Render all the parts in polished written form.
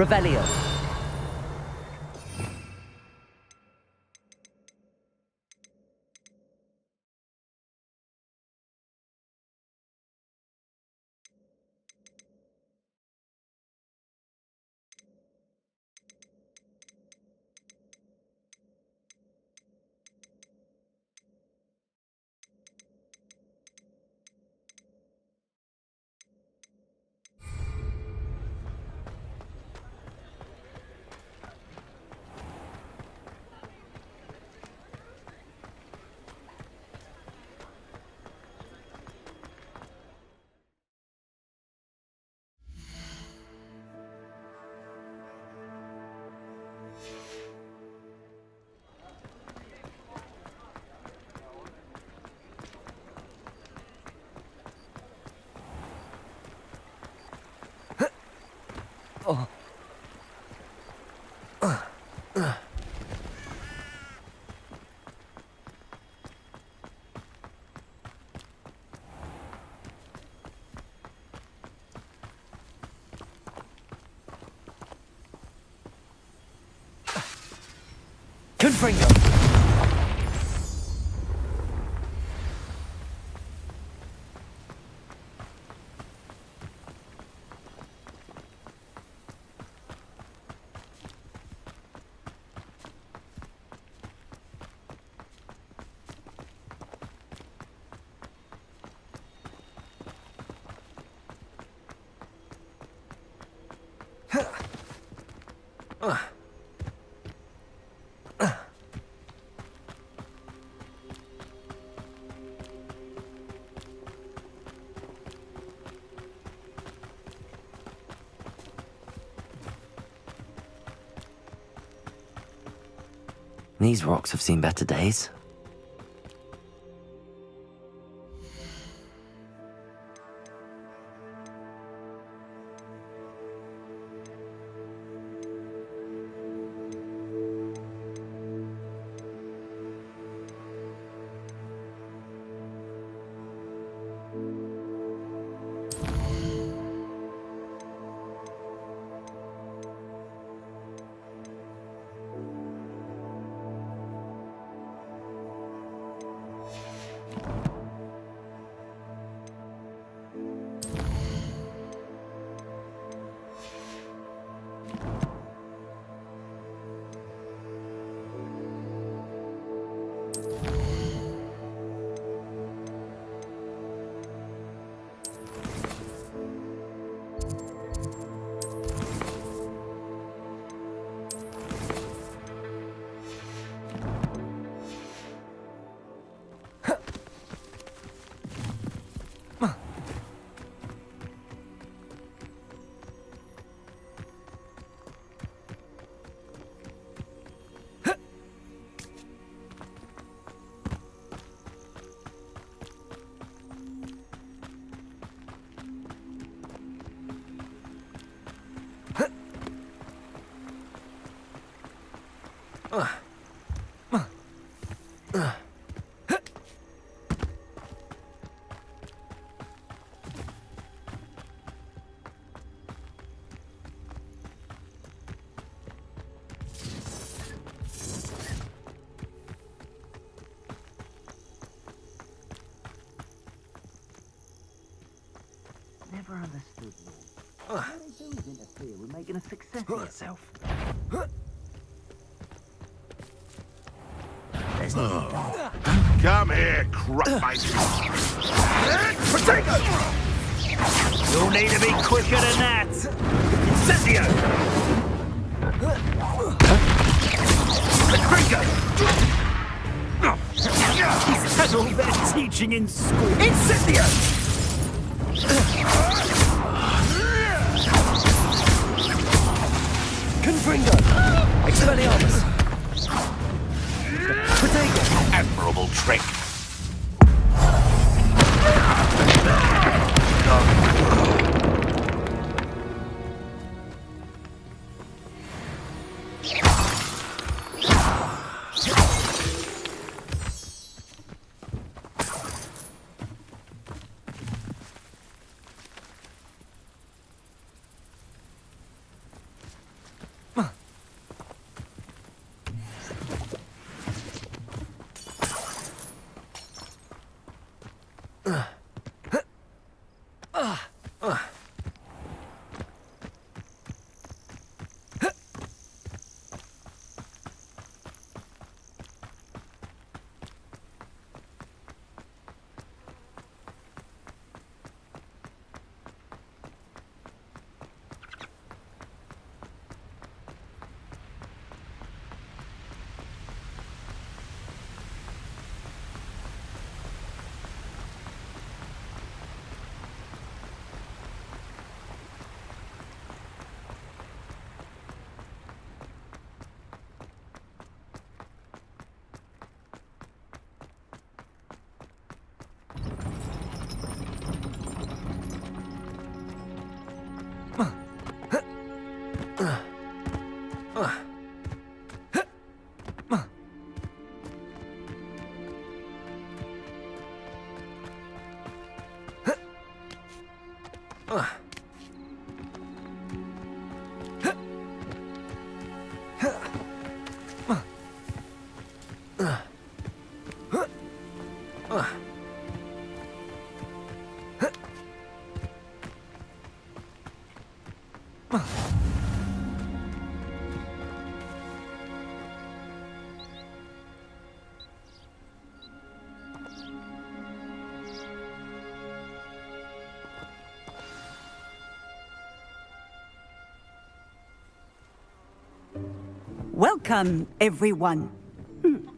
Revelio. Confringo. These rocks have seen better days. understood, Lord. What they do is interfere with making a success of yourself. There's no Come here, crap-face. Potato! You'll need to be quicker than that. Incendio! Gringo! Is that all they're teaching in school? Incendio! Confringo! Expelliarmus! Potato! Admirable trick. Welcome, everyone.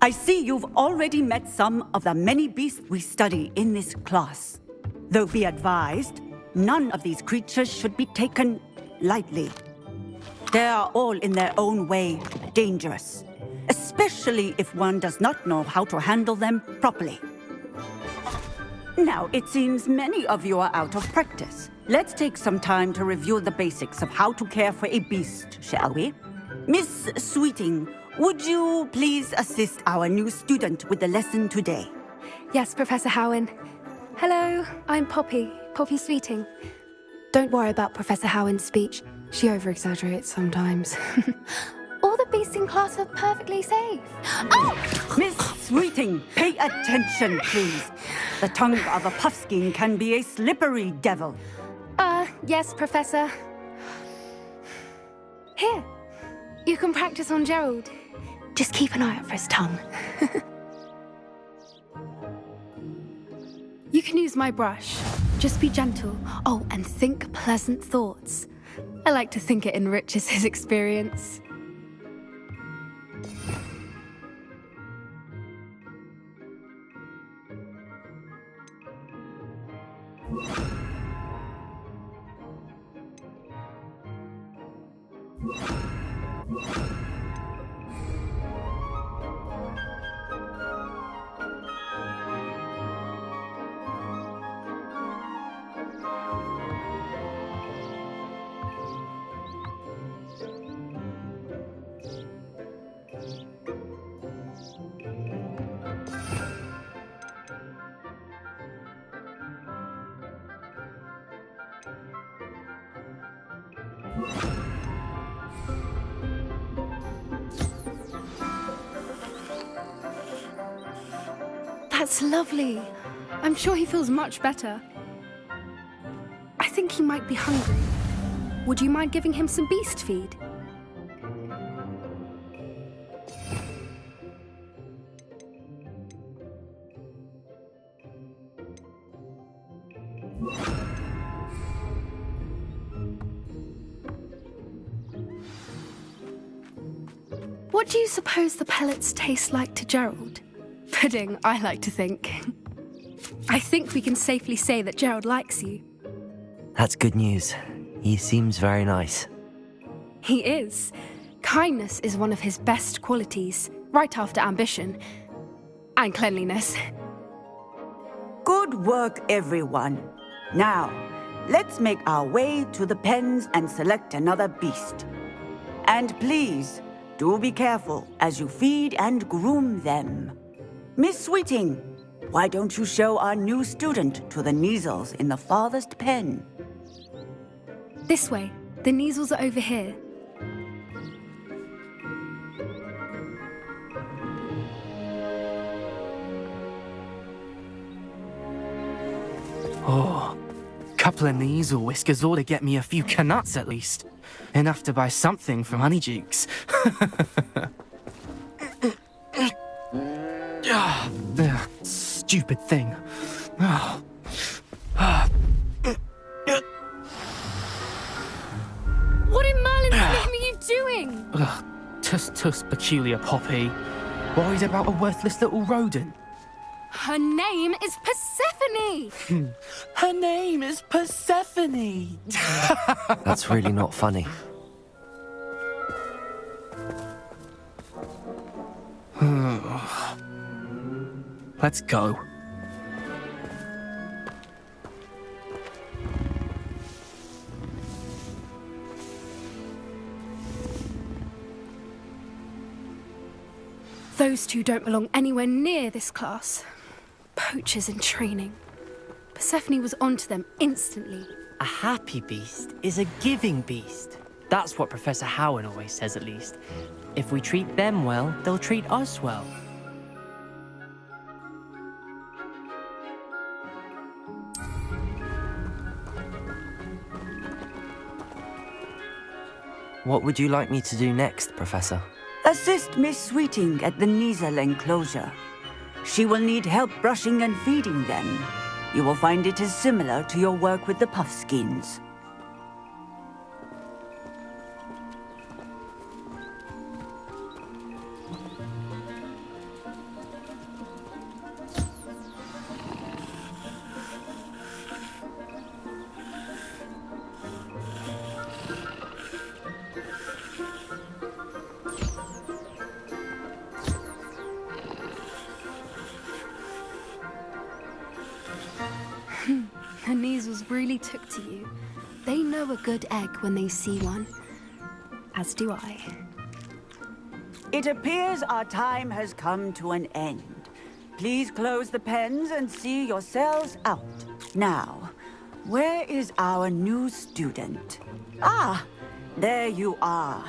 I see you've already met some of the many beasts we study in this class. Though be advised, none of these creatures should be taken lightly. They are all in their own way dangerous, especially if one does not know how to handle them properly. Now, it seems many of you are out of practice. Let's take some time to review the basics of how to care for a beast, shall we? Miss Sweeting, would you please assist our new student with the lesson today? Yes, Professor Howin. Hello, I'm Poppy Sweeting. Don't worry about Professor Howin's speech. She over-exaggerates sometimes. All the beasts in class are perfectly safe. Oh! Miss Sweeting, pay attention, please. The tongue of a puffskein can be a slippery devil. Yes, Professor. Here, you can practice on Gerald. Just keep an eye out for his tongue. You can use my brush. Just be gentle. Oh, and think pleasant thoughts. I like to think it enriches his experience. That's lovely. I'm sure he feels much better. I think think he might be hungry. Would you mind giving him some beast feed? What do you suppose the pellets taste like to Gerald? Pudding, I like to think. I think we can safely say that Gerald likes you. That's good news. He seems very nice. He is. Kindness is one of his best qualities, right after ambition. And cleanliness. Good work, everyone. Now, let's make our way to the pens and select another beast. And please, do be careful as you feed and groom them. Miss Sweeting, why don't you show our new student to the Kneazles in the farthest pen? This way. The Kneazles are over here. Oh, couple of Kneazle whiskers ought to get me a few canuts at least. Enough to buy something from Honeydukes. Stupid thing. What in Merlin's name are you doing? Tuss, peculiar Poppy. Worried about a worthless little rodent. Her name is Persephone! Her name is Persephone! That's really not funny. Let's go. Those two don't belong anywhere near this class. Poachers in training. Persephone was onto them instantly. A happy beast is a giving beast. That's what Professor Howen always says, at least. If we treat them well, they'll treat us well. What would you like me to do next, Professor? Assist Miss Sweeting at the Kneazle enclosure. She will need help brushing and feeding them. You will find it is similar to your work with the Puffskins. The Kneazles really took to you. They know a good egg when they see one. As do I. It appears our time has come to an end. Please close the pens and see yourselves out. Now, where is our new student? Ah, there you are.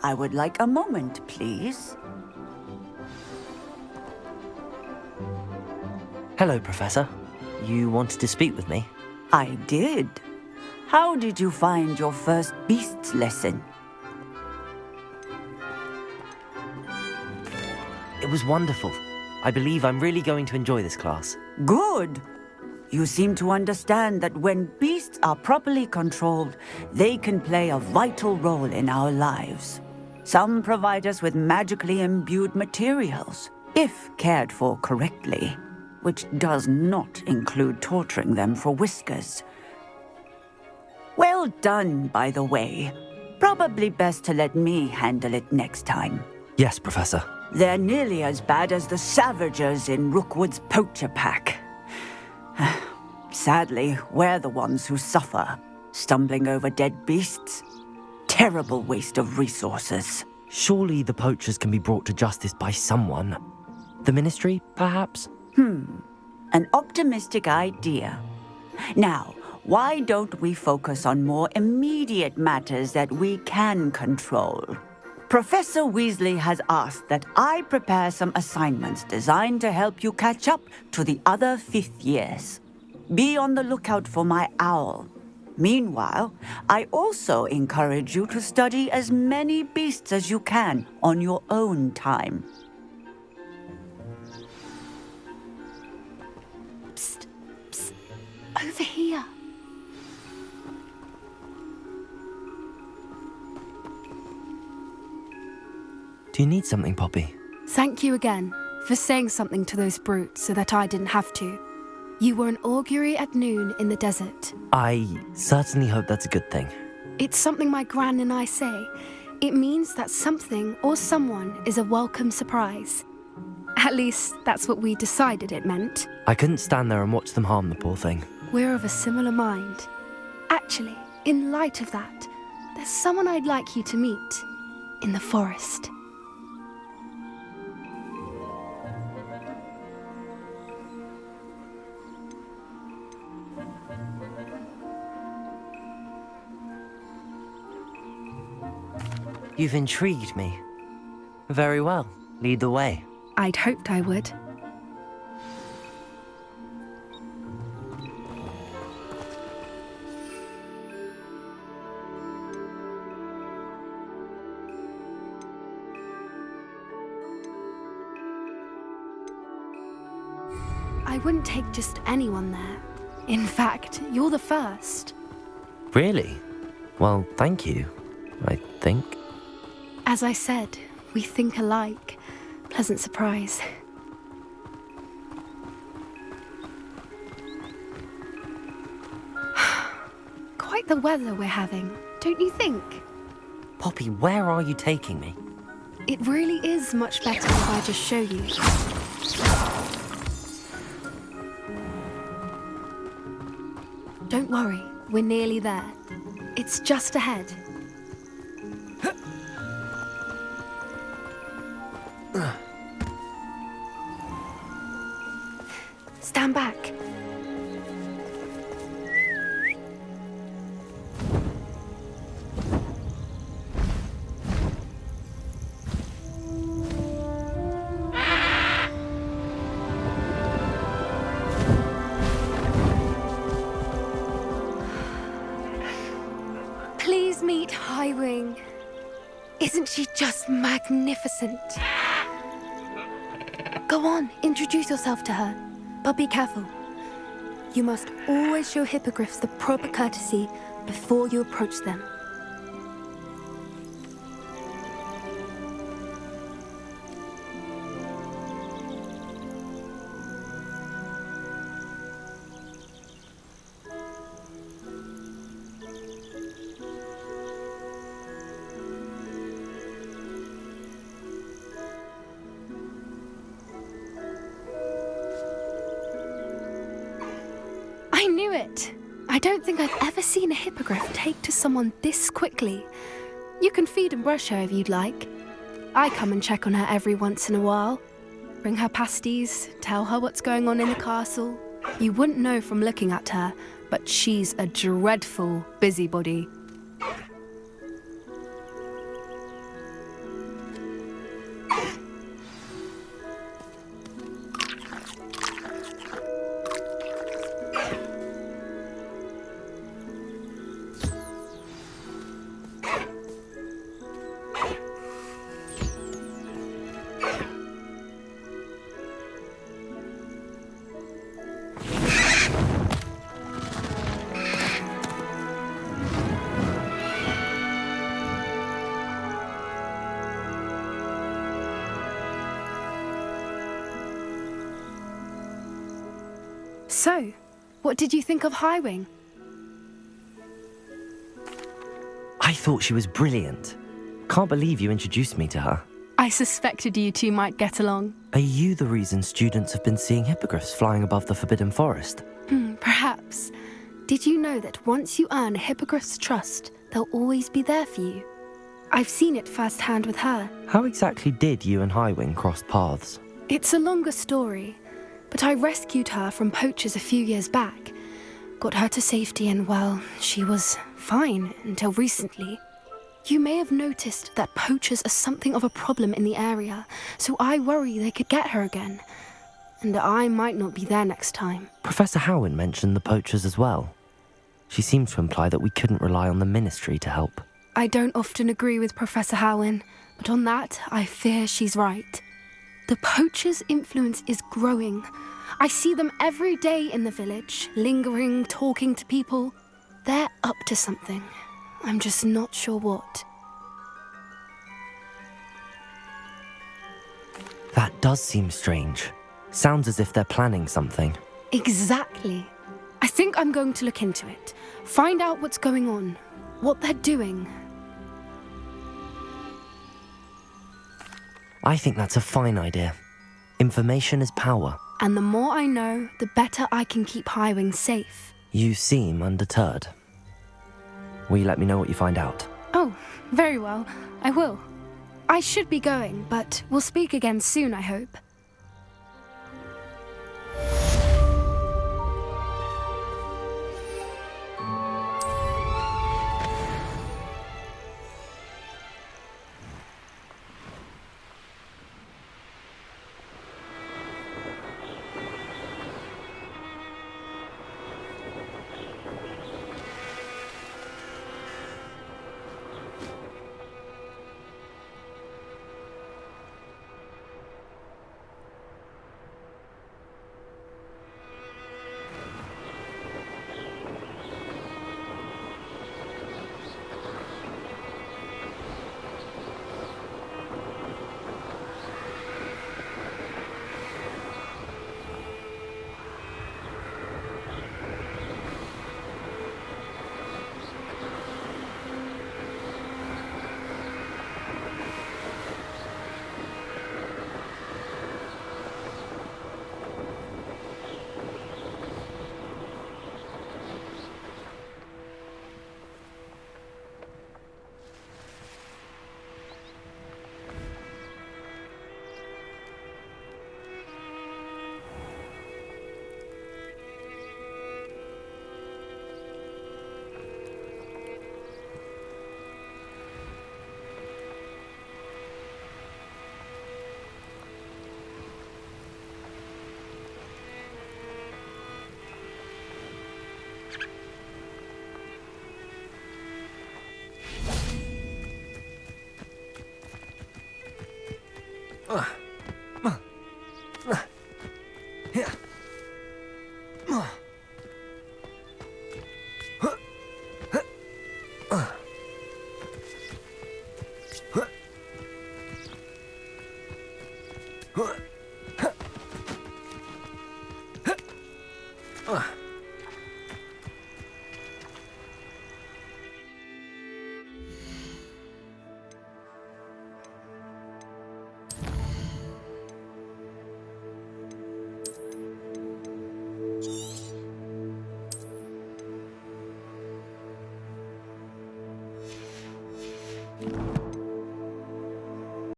I would like a moment, please. Hello, Professor. You wanted to speak with me? I did. How did you find your first beasts lesson? It was wonderful. I believe I'm really going to enjoy this class. Good. You seem to understand that when beasts are properly controlled, they can play a vital role in our lives. Some provide us with magically imbued materials, if cared for correctly, which does not include torturing them for whiskers. Well done, by the way. Probably best to let me handle it next time. Yes, Professor. They're nearly as bad as the Savagers in Rookwood's poacher pack. Sadly, we're the ones who suffer, stumbling over dead beasts. Terrible waste of resources. Surely the poachers can be brought to justice by someone. The Ministry, perhaps? An optimistic idea. Now, why don't we focus on more immediate matters that we can control? Professor Weasley has asked that I prepare some assignments designed to help you catch up to the other fifth years. Be on the lookout for my owl. Meanwhile, I also encourage you to study as many beasts as you can on your own time. Psst, psst, over here. Do you need something, Poppy? Thank you again for saying something to those brutes so that I didn't have to. You were an augury at noon in the desert. I certainly hope that's a good thing. It's something my gran and I say. It means that something or someone is a welcome surprise. At least, that's what we decided it meant. I couldn't stand there and watch them harm the poor thing. We're of a similar mind. Actually, in light of that, there's someone I'd like you to meet in the forest. You've intrigued me. Very well. Lead the way. I'd hoped I would. I wouldn't take just anyone there. In fact, you're the first. Really? Well, thank you, I think. As I said, we think alike. Pleasant surprise. Quite the weather we're having, don't you think? Poppy, where are you taking me? It really is much better if I just show you. Don't worry, we're nearly there. It's just ahead. Stand back. Please meet Highwing. Isn't she just magnificent? Go on, introduce yourself to her. But be careful. You must always show hippogriffs the proper courtesy before you approach them. I knew it! I don't think I've ever seen a hippogriff take to someone this quickly. You can feed and brush her if you'd like. I come and check on her every once in a while. Bring her pasties, tell her what's going on in the castle. You wouldn't know from looking at her, but she's a dreadful busybody. So, what did you think of Highwing? I thought she was brilliant. Can't believe you introduced me to her. I suspected you two might get along. Are you the reason students have been seeing hippogriffs flying above the Forbidden Forest? Perhaps. Did you know that once you earn a hippogriff's trust, they'll always be there for you? I've seen it firsthand with her. How exactly did you and Highwing cross paths? It's a longer story, but I rescued her from poachers a few years back. Got her to safety and, well, she was fine until recently. You may have noticed that poachers are something of a problem in the area, so I worry they could get her again. And I might not be there next time. Professor Howin mentioned the poachers as well. She seemed to imply that we couldn't rely on the Ministry to help. I don't often agree with Professor Howen, but on that, I fear she's right. The poachers' influence is growing. I see them every day in the village, lingering, talking to people. They're up to something. I'm just not sure what. That does seem strange. Sounds as if they're planning something. Exactly. I think I'm going to look into it. Find out what's going on, what they're doing. I think that's a fine idea. Information is power. And the more I know, the better I can keep Highwing safe. You seem undeterred. Will you let me know what you find out? Oh, very well. I will. I should be going, but we'll speak again soon, I hope.